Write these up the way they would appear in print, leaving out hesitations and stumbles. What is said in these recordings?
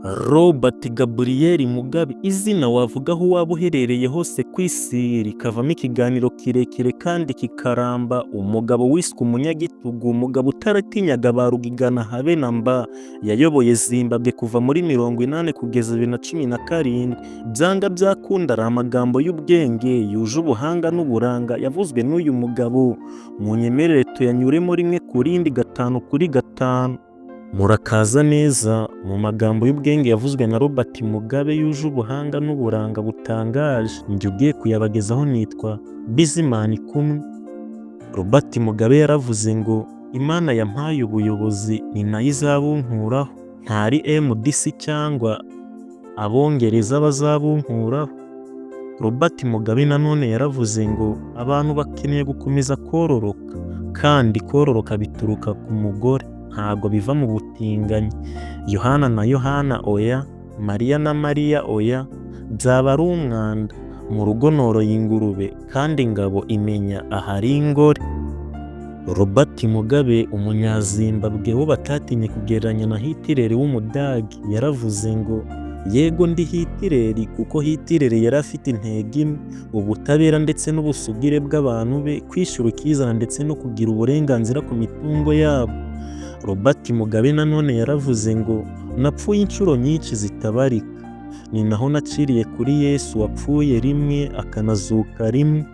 Robert Gabriel Mugabe, izina wavuga aho waba uherereye hose ku isi rikavamo ikiganiro kirekire kandi kikaramba. Umugabo wiswe umunyagitugu, umugabo utaratinyaga ba rugigana habe na mba, yayoboye Zimbabwe kuva muri 80 kugeza 2017. Byanga byakunda ari amagambo y'ubwenge yuje ubuhanga n'uburanga yavuzwe n'uyu mugabo. Munyemerere tuyanyuremo rimwe ku rindi, 5 kuri 5. Murakaza neza mu magambo y'ubwenge yavuzwe na Robert Mugabe yuje ubuhanga n'uburanga butangaje. Njye ugiye kuyabagezaho nitwa Bizimana kumwe. Robert Mugabe yaravuze ngo Imana yampaye ubuyobozi ni nayo izabunkuraho, ntari MDC cyangwa abongereza bazabunkuraho. Robert Mugabe nanone yaravuze ngo abantu bakeneye gukomeza kororoka, kandi kororoka bituruka ku mugore, ntabwo biva mu butinganyi. Yohana na Yohana oya, Mariya na Mariya oya, byaba ari umwanda. Mu rugo noroye ingurube kandi ingabo imenya ahari ingore. Robert Mugabe umunyazimbabwe wo batatinye kugereranya na Hitler w'umudagi yaravuze ngo yego ndi Hitler, kuko Hitler yari afite intego imwe, ubutabera ndetse n'ubusugire bw'abantu be, kwishyura ukizana ndetse no kugira uburenganzira ku mitungo yabo. Robert Mugabe nanone yaravuze ngo napfuye inshuro nyinshi zitabarika, ni naho naciriye kuri Yesu wapfuye rimwe akanazuka rimwe.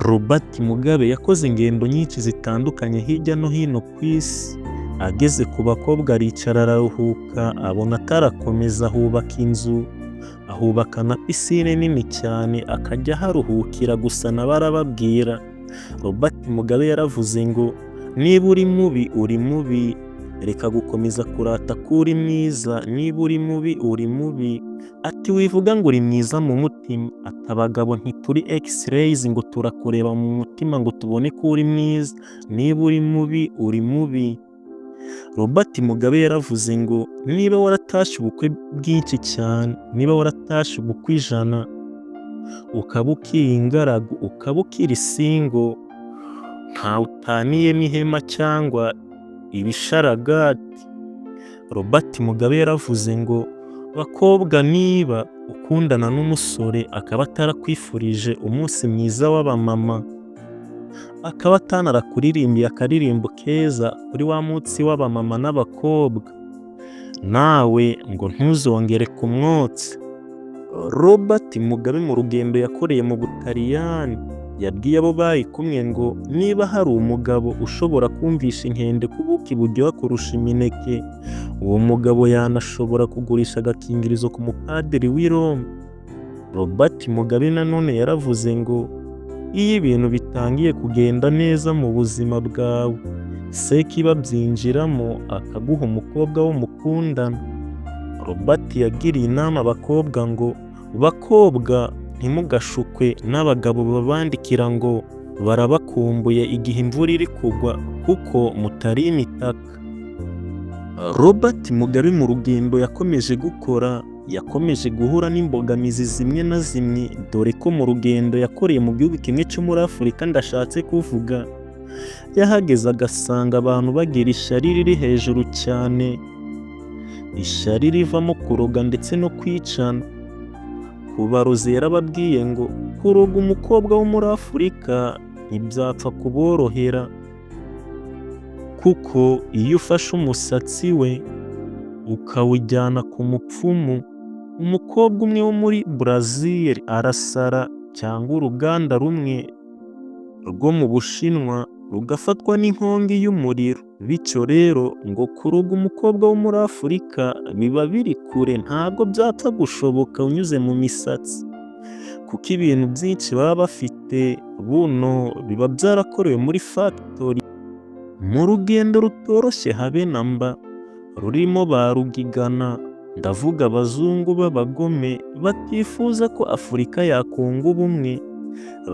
Robert Mugabe yakoze ingendo nyinshi zitandukanye hirya no hino ku isi. Ageze ku bakobwa aricara araruhuka, abona atarakomeza ahubaka inzu, ahubaka na pisine nini cyane akajya haruhukira gusa n'abarababwira. Robert Mugabe yaravuze ngo niba uri mubi uri mubi, reka gukomeza kurata ko uri mwiza. Niba uri mubi uri mubi, ati wivuga ngo uri mwiza mu mutima. Ati abagabo ntituri x-rays ngo turakureba mu mutima ngo tubone ko uri mwiza. Niba uri mubi uri mubi. Robert Mugabe yaravuze ngo niba waratashe ubukwe bwinshi cyane, niba waratashe ubukwe 100, ukaba ukiri ingaragu, ukaba ukiri single, ntawe utaniyemo ihema cyangwa ibisharagati. Robert Mugabe yaravuze ngo bakobwa, niba ukundana n'umusore akaba atarakwifurije umunsi mwiza w'abamama, akaba atanarakuririmbiye akaririmbo keza kuri wa munsi w'abamama n'abakobwa, nawe ngo ntuzongere kumwotsa. Robert Mugabe mu rugendo yakoreye mu Butaliyani yabwiye abo bari kumwe ngo niba hari umugabo ushobora kumvisha inkende ko ubuki buryoha kurusha imineke, uwo mugabo yanashobora kugurisha agakingirizo ku mupadiri w'i Roma. Robert Mugabe nanone yaravuze ngo iyo ibintu bitangiye kugenda neza mu buzima bwawe, sekiba byinjiramo akaguha umukobwa wo mukundana. Robert yagiriye inama abakobwa ngo bakobwa ntimugashukwe n'abagabo babandikira ngo barabakumbuye igihe imvura iri kugwa kuko mutari imitaka. Robert Mugabe mu rugendo yakomeje gukora, yakomeje guhura n'imbogamizi zimwe na zimwe, dore ko mu rugendo yakoreye mu gihugu kimwe cyo muri Afurika ndashatse kuvuga, yahageze agasanga abantu bagira ishyari riri hejuru cyane, ishyari rivamo kuroga ndetse no kwicana. Kubarozi yarababwiye ngo kuroga umukobwa wo muri Afurika ntibyapfa kuborohera, kuko iyo ufashe umusatsi we ukawujyana ku mupfumu, umukobwa umwe wo muri Brazil arasara, cyangwa uruganda rumwe rwo mu Bushinwa rugafatwa n'inkongi y'umuriro. Bityo rero ngo kuroga umukobwa wo muri Afurika biba biri kure, ntabwo byapfa gushoboka unyuze mu misatsi, kuko ibintu byinshi baba bafite buno biba byarakorewe muri factory. Mu rugendo rutoroshye habe na mba, rurimo ba rugigana, ndavuga abazungu b'abagome batifuza ko Afurika yakunga ubumwe,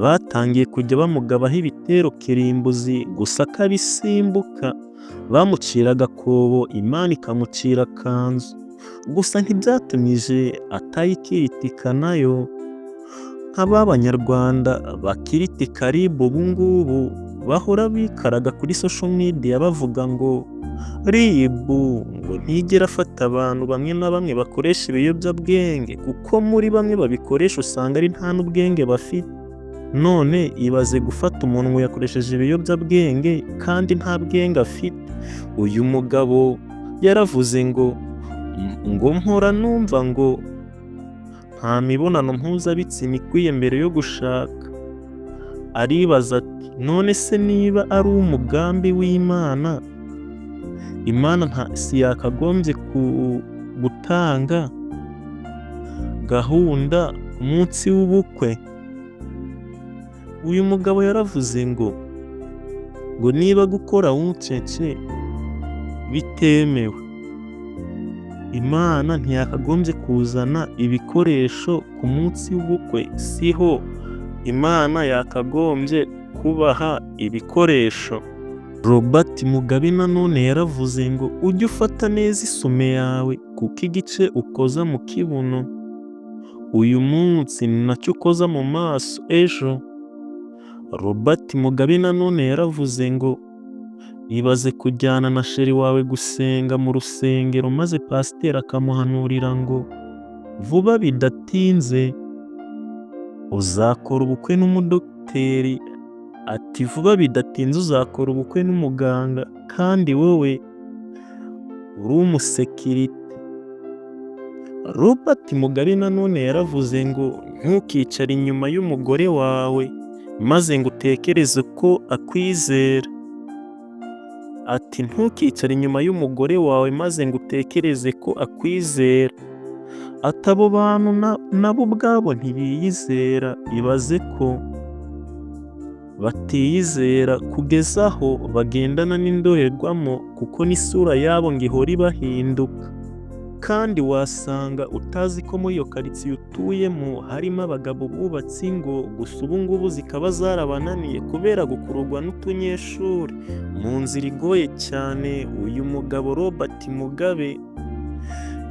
batangiye kujya bamugabaho ibitero kirimbuzi, gusa akabisimbuka. Bamucira agakobo, Imana ikamucira kanzu, gusa ntibyatumije atayikiritika nayo. Nk'ab'Abanyarwanda bakiritika RIB ubu ngubu bahora bikaraga kuri social media bavuga ngo RIB ngo ntigera afata abantu bamwe na bamwe bakoresha ibiyobyabwenge kuko muri bamwe babikoresha usanga ari nta n'ubwenge bafite. None ibaze gufata umuntu ngo yakoresheje ibiyobyabwenge kandi nta bwenge afite. Uyu mugabo yaravuze ngo mpora numva ngo nta mibonano mpuzabitsina ikwiye mbere yo gushaka. Aribaza ati none se niba ari umugambi w'Imana, Imana si yakagombye gutanga gahunda umunsi w'ubukwe? Uyu mugabo yaravuze ngo niba gukora wuncece bitemewe, Imana ntiyakagombye kuzana ibikoresho ku munsi w'ubukwe. Siho Imana yakagombye kubaha ibikoresho. Robert Mugabe nanone yaravuze ngo ujye ufata neza isume yawe kuko igice ukoza mu kibuno uyu munsi ni nacyo ukoza mu maso ejo. Robert Mugabe nanone yaravuze ngo ibaze kujyana na sheri wawe gusenga mu rusengero maze pasiteri akamuhanurira ngo vuba bidatinze uzakora ubukwe n'umudogiteri, ati vuba bidatinze uzakora ubukwe n'umuganga kandi wowe uri umusekirite. Robert Mugabe nanone yaravuze ngo ntukicare inyuma y'umugore wawe maze ngo utekereze ko akwizera. Ati ntukicare inyuma y'umugore wawe maze ngo utekereze ko akwizera. Ati abo bantu nabo ubwabo ntibiyizera. Ibaze ko batiyizera kugeza aho bagendana n'indorerwamo kuko n'isura yabo ngo ihora ibahinduka. Kandi wasanga utazi ko muri iyo karitsiye utuyemo harimo abagabo bubatse ingo gusa ubu ngubu zikaba zarabananiye kubera gukururwa n'utunyeshuri mu nzira igoye cyane. Uyu mugabo Robert Mugabe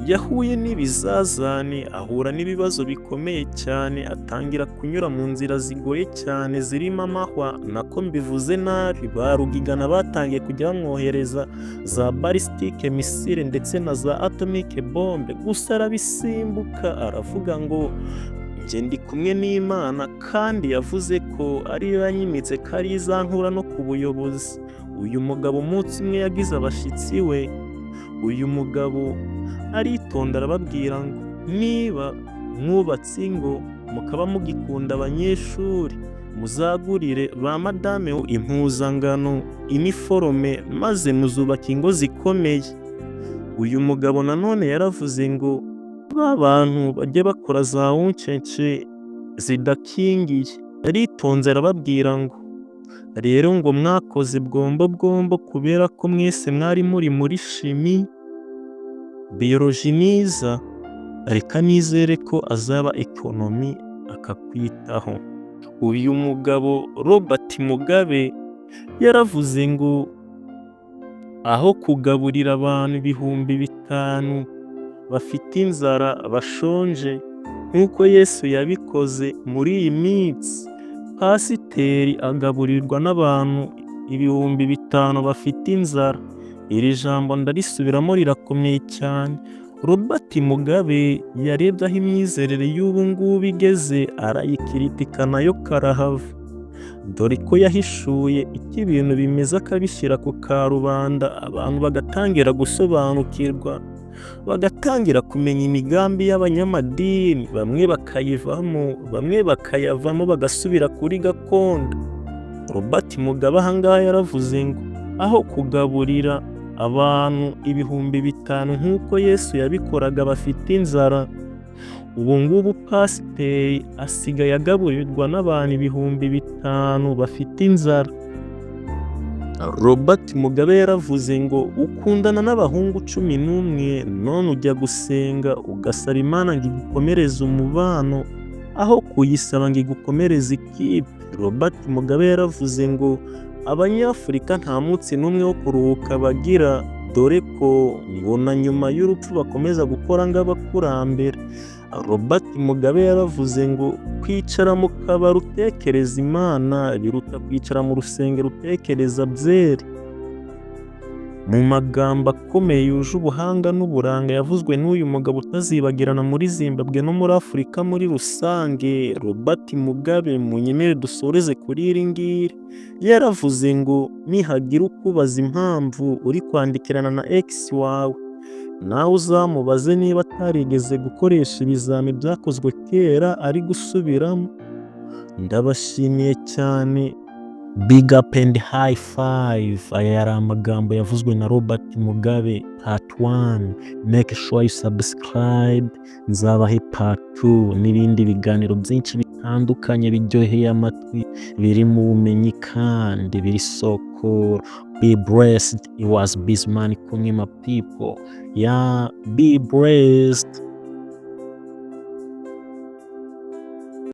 yahuye n'ibizazane, ahura n'ibibazo bikomeye cyane, atangira kunyura mu nzira zigoye cyane zirimo amahwa. Nako mbivuze nabi, ba rugigana batangiye kujya bamwohereza za ballistic missile ndetse na za atomic bombe, gusa arabisimbuka aravuga ngo njye ndi kumwe n'Imana, kandi yavuze ko ariyo yanyimitse ko ari izankura no ku buyobozi. Uyu mugabo umunsi umwe yagize abashyitsi we, uyu mugabo aritonda arababwira ngo niba mwubatse ingo mukaba mugikunda abanyeshuri muzagurire ba madame impuzangano iniforome maze muzubaka ingo zikomeye. Uyu mugabo nanone yaravuze ngo ba bantu bajye bakora za wuncece zidakingiye. Yaritonze arababwira ngo rero ngo mwakoze bwombo kubera ko mwese mwari muri shimi biology niza, reka nizere ko azaba ekonomi akakwitaho. Uyu mugabo Robert Mugabe yaravuze ngo aho kugaburira abantu 5,000 bafite inzara bashonje nk'uko Yesu yabikoze muri iyi minsi, pasiteri agaburirwa n'abantu 5,000 bafite inzara. Iri jambo ndarisubiramo rirakomeye cyane. Robert Mugabe yarebye aho imyizerere y'ubu ngubu igeze arayikiritika nayo karahava, dore ko yahishuye icyo ibintu bimeze akabishyira ku karubanda, abantu bagatangira gusobanukirwa, bagatangira kumenya imigambi y'abanyamadini, bamwe bakayivamo bamwe bakayavamo bagasubira kuri gakondo. Robert Mugabe ahangaha yaravuze ngo aho kugaburira abantu 5,000 nk'uko Yesu yabikoraga bafite inzara, ubu ngubu pasiteri asigaye agaburirwa n'abantu 5,000 bafite inzara. Robert Mugabe yaravuze ngo ukundana n'abahungu 11 none ujya gusenga ugasaba Imana ngo igukomereze umubano aho kuyisaba ngo igukomereze ikipe. Robert Mugabe yaravuze ngo Abanyafurika nta munsi n'umwe wo kuruhuka bagira, dore ko ngo na nyuma y'urupfu bakomeza gukora nk'abakurambere. Robert Mugabe yaravuze ngo kwicara mu kabari utekereza Imana biruta kwicara mu rusengero utekereza byeri. Mu magambo akomeye yuje ubuhanga n'uburanga yavuzwe n'uyu mugabo utazibagirana muri Zimbabwe no muri Afurika muri rusange, Robert Mugabe, munyemerere dusoreze kuri iri ngiri. Yaravuze ngo nihagira ukubaza impamvu uri kwandikirana na ex wawe, nawe uzamubaze niba atarigeze gukoresha ibizami byakozwe kera ari gusubiramo. Ndabashimiye cyane. Big up and high five. Aya yari amagambo yavuzwe na Robert Mugabe part 1. Make sure you subscribe. Nzabahe part 2 n'ibindi biganiro byinshi bitandukanye biryoheye amatwi, biri mu bumenyi kandi biri soko. Be blessed. It was Bisman kumwe my people. Yeah, be blessed.